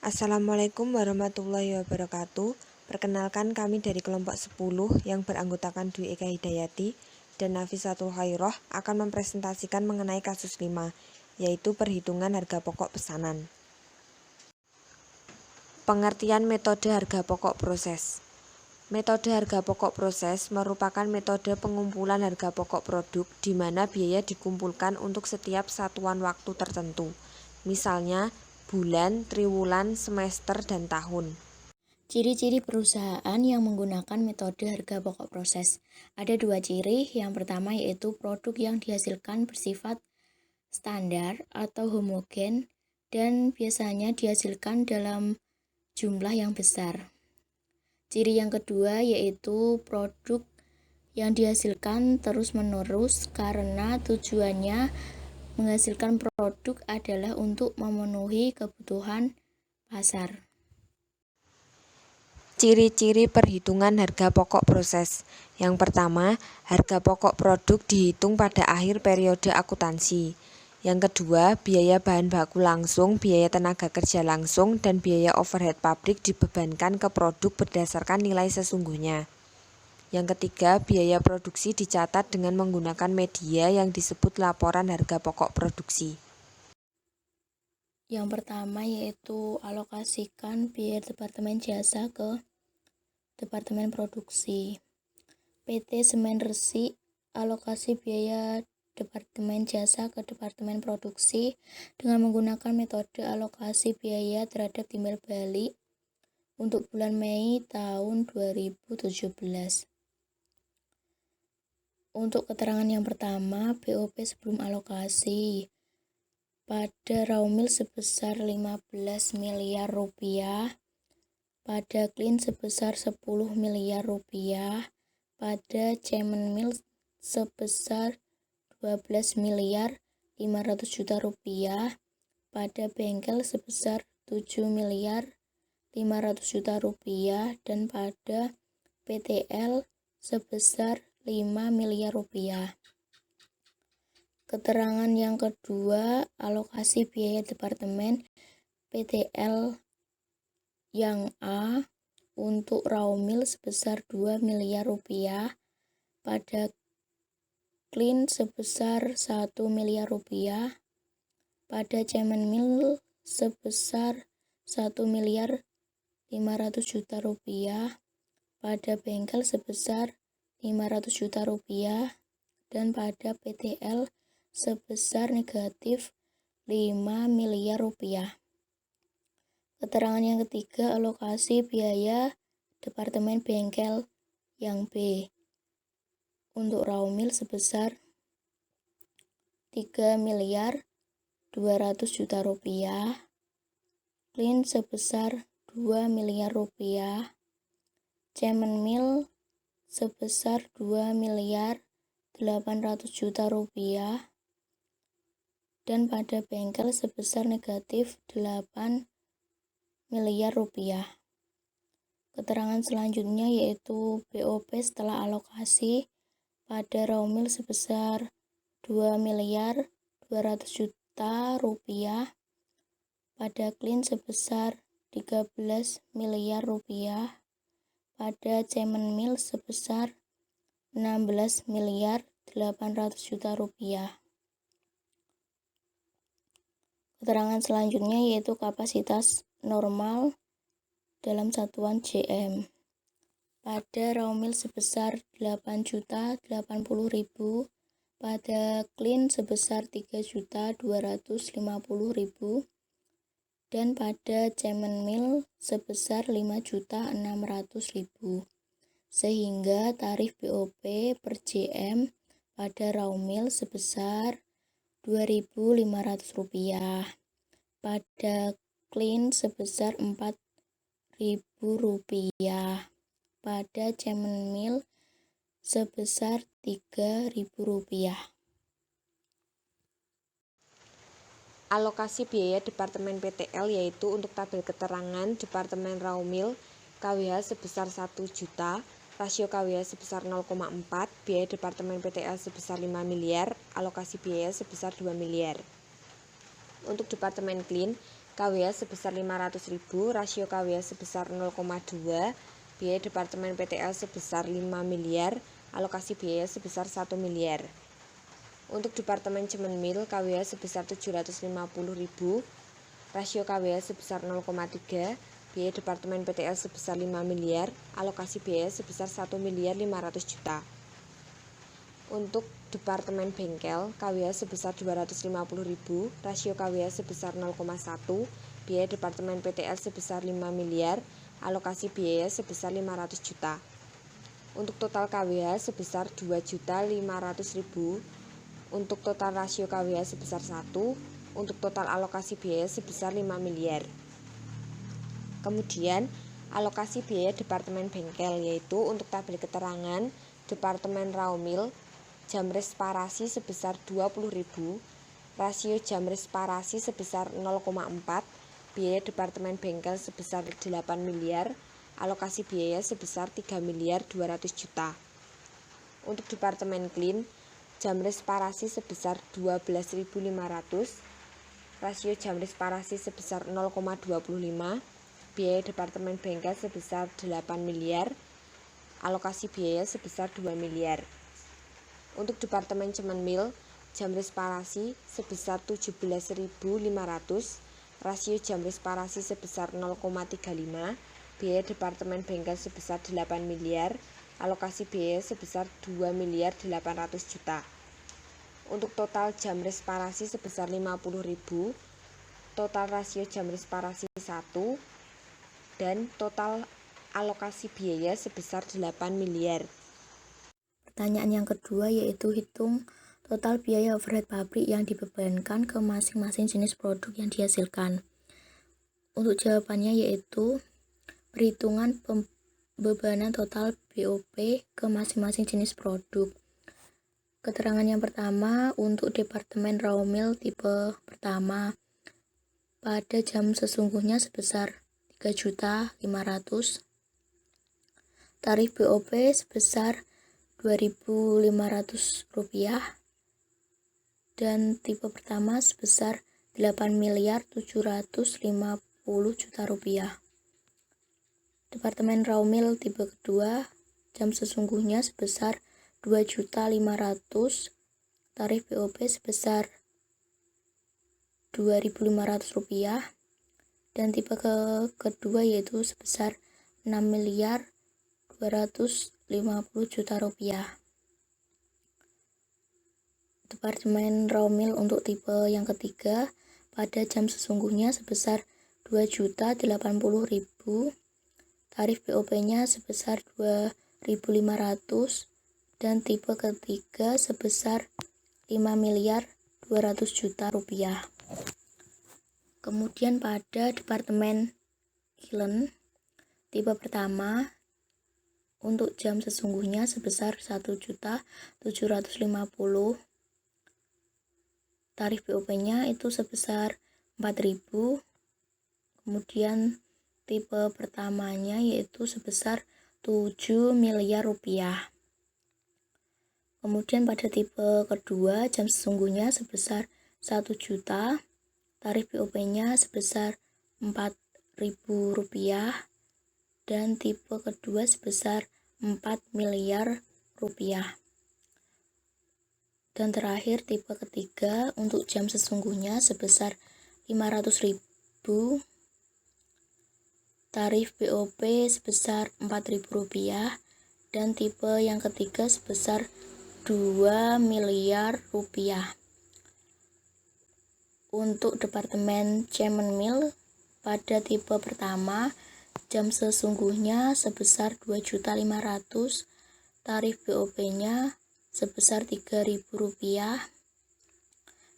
Assalamualaikum warahmatullahi wabarakatuh. Perkenalkan, kami dari kelompok 10 yang beranggotakan Dwi Eka Hidayati dan Nafisatul Khairah akan mempresentasikan mengenai kasus 5, yaitu perhitungan harga pokok pesanan. Pengertian metode harga pokok proses. Metode harga pokok proses merupakan metode pengumpulan harga pokok produk di mana biaya dikumpulkan untuk setiap satuan waktu tertentu, misalnya bulan, triwulan, semester, dan tahun. Ciri-ciri perusahaan yang menggunakan metode harga pokok proses. Ada dua ciri. Yang pertama yaitu produk yang dihasilkan bersifat standar atau homogen dan biasanya dihasilkan dalam jumlah yang besar. Ciri yang kedua yaitu produk yang dihasilkan terus-menerus karena tujuannya menghasilkan produk adalah untuk memenuhi kebutuhan pasar. Ciri-ciri perhitungan harga pokok proses. Yang pertama, harga pokok produk dihitung pada akhir periode akuntansi. Yang kedua, biaya bahan baku langsung, biaya tenaga kerja langsung, dan biaya overhead pabrik dibebankan ke produk berdasarkan nilai sesungguhnya. Yang ketiga, biaya produksi dicatat dengan menggunakan media yang disebut laporan harga pokok produksi. Yang pertama yaitu alokasikan biaya Departemen Jasa ke Departemen Produksi. PT Semen Resi alokasi biaya Departemen Jasa ke Departemen Produksi dengan menggunakan metode alokasi biaya terhadap timbal balik untuk bulan Mei tahun 2017. Untuk keterangan yang pertama, BOP sebelum alokasi pada Raumil sebesar 15 miliar rupiah, pada Clean sebesar 10 miliar rupiah, pada Cemen Mill sebesar 12 miliar 500 juta rupiah, pada bengkel sebesar 7 miliar 500 juta rupiah, dan pada PTL sebesar 5 miliar rupiah. Keterangan yang kedua, alokasi biaya Departemen PTL yang A untuk Raumil sebesar 2 miliar rupiah, pada Clean sebesar 1 miliar rupiah, pada Cemen Mill sebesar 1 miliar 500 juta rupiah, pada bengkel sebesar 500 juta rupiah, dan pada PTL sebesar negatif 5 miliar rupiah. Keterangan yang ketiga, alokasi biaya Departemen Bengkel yang B untuk Raumil sebesar 3 miliar 200 juta rupiah, Clean sebesar 2 miliar rupiah, Cemen Mill sebesar 2 miliar 800 juta rupiah, dan pada bengkel sebesar negatif 8 miliar rupiah. Keterangan selanjutnya yaitu BOP setelah alokasi pada Raumil sebesar 2 miliar 200 juta rupiah, pada Clean sebesar 13 miliar rupiah, pada Cemen Mill sebesar 16 miliar 800 juta rupiah. Keterangan selanjutnya yaitu kapasitas normal dalam satuan JM. Pada Raumil sebesar 8.080.000, pada Clean sebesar 3.250.000, dan pada Cemen Mill sebesar 5.600.000. Sehingga tarif BOP per JM pada Raumil sebesar Rp2.500, pada Clean sebesar Rp4.000, pada Cemen Mill sebesar Rp3.000. Alokasi biaya Departemen PTL yaitu untuk tabel keterangan Departemen Raumil, KWH sebesar 1 juta, rasio KWH sebesar 0,4, biaya Departemen PTL sebesar 5 miliar, alokasi biaya sebesar 2 miliar. Untuk Departemen Clean, KWH sebesar 500.000, rasio KWH sebesar 0,2, biaya Departemen PTL sebesar 5 miliar, alokasi biaya sebesar 1 miliar. Untuk Departemen Cemenmil, KWH sebesar 750.000, rasio KWH sebesar 0,3, biaya Departemen PTL sebesar 5 miliar, alokasi biaya sebesar 1 miliar 500 juta. Untuk Departemen Bengkel, KWH sebesar 250.000, rasio KWH sebesar 0,1, biaya Departemen PTL sebesar 5 miliar, alokasi biaya sebesar 500 juta. Untuk total KWH sebesar 2.500.000, untuk total rasio KWH sebesar 1, untuk total alokasi biaya sebesar 5 miliar. Kemudian, alokasi biaya Departemen Bengkel yaitu untuk tabel keterangan Departemen Raumil, Jamres Parasi sebesar 20.000, rasio Jamres Parasi sebesar 0,4, biaya Departemen Bengkel sebesar 8 miliar, alokasi biaya sebesar 3 miliar 200 juta. Untuk Departemen Clean, Jamres Parasi sebesar 12.500, rasio Jamres Parasi sebesar 0,25, biaya Departemen Bengkel sebesar 8 miliar, alokasi biaya sebesar 2 miliar. Untuk Departemen Cemenmil, Jamres Parasi sebesar 17.500, rasio Jamres Parasi sebesar 0,35, biaya Departemen Bengkel sebesar 8 miliar, alokasi biaya sebesar 2 miliar 800 juta. Untuk total Jamres Parasi sebesar 50.000, total rasio Jamres Parasi 1, dan total alokasi biaya sebesar 8 miliar. Pertanyaan yang kedua yaitu hitung total biaya overhead pabrik yang dibebankan ke masing-masing jenis produk yang dihasilkan. Untuk jawabannya yaitu perhitungan pembebanan total BOP ke masing-masing jenis produk. Keterangan yang pertama untuk Departemen Raumil tipe pertama pada jam sesungguhnya sebesar 3.500.000, tarif BOP sebesar Rp2.500 dan tipe pertama sebesar Rp8.750.000.000. Departemen Raumil tipe kedua jam sesungguhnya sebesar 2.500.000, tarif BOP sebesar Rp2.500 dan tipe kedua yaitu sebesar Rp6.250.000.000. Departemen Raumil untuk tipe yang ketiga pada jam sesungguhnya sebesar 2.080.000, tarif BOP-nya sebesar 2.500 dan tipe ketiga sebesar Rp5.200.000.000. Kemudian pada Departemen Kilen tipe pertama untuk jam sesungguhnya sebesar 1.750.000, tarif BOP-nya itu sebesar 4.000. Kemudian tipe pertamanya yaitu sebesar 7 miliar rupiah. Kemudian pada tipe kedua jam sesungguhnya sebesar 1 juta, tarif BOP-nya sebesar Rp4.000 dan tipe kedua sebesar 4 miliar rupiah. Dan terakhir tipe ketiga untuk jam sesungguhnya sebesar 500.000, tarif BOP sebesar Rp4.000 dan tipe yang ketiga sebesar 2 miliar rupiah. Untuk Departemen Cemenmil pada tipe pertama jam sesungguhnya sebesar 2.500.000, tarif BOP-nya sebesar Rp3.000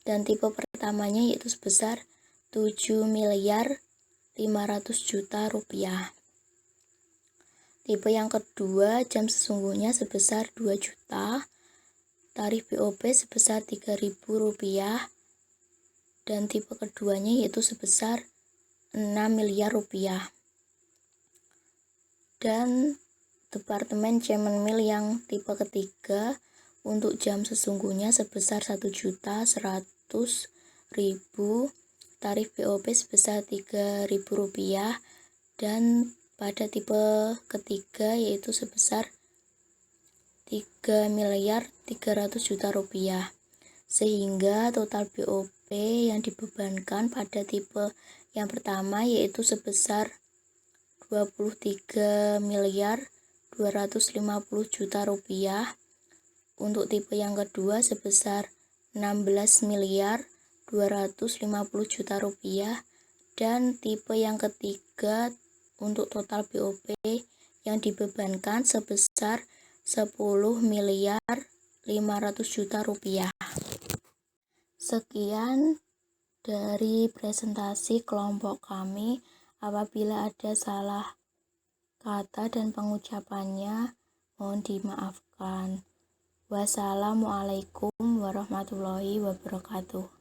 dan tipe pertamanya yaitu sebesar 7.500.000.000 Tipe yang kedua jam sesungguhnya sebesar 2 juta, tarif BOP sebesar Rp3.000 dan tipe keduanya yaitu sebesar 6 miliar rupiah. Dan Departemen Cemenmil yang tipe ketiga untuk jam sesungguhnya sebesar 1.100.000, tarif BOP sebesar Rp3.000 dan pada tipe ketiga yaitu sebesar Rp3.300.000.000, sehingga total BOP yang dibebankan pada tipe yang pertama yaitu sebesar Rp23.250.000.000, untuk tipe yang kedua sebesar Rp16.250.000.000, dan tipe yang ketiga untuk total BOP yang dibebankan sebesar Rp10.500.000.000. Sekian dari presentasi kelompok kami. Apabila ada salah kata dan pengucapannya, mohon dimaafkan. Wassalamualaikum warahmatullahi wabarakatuh.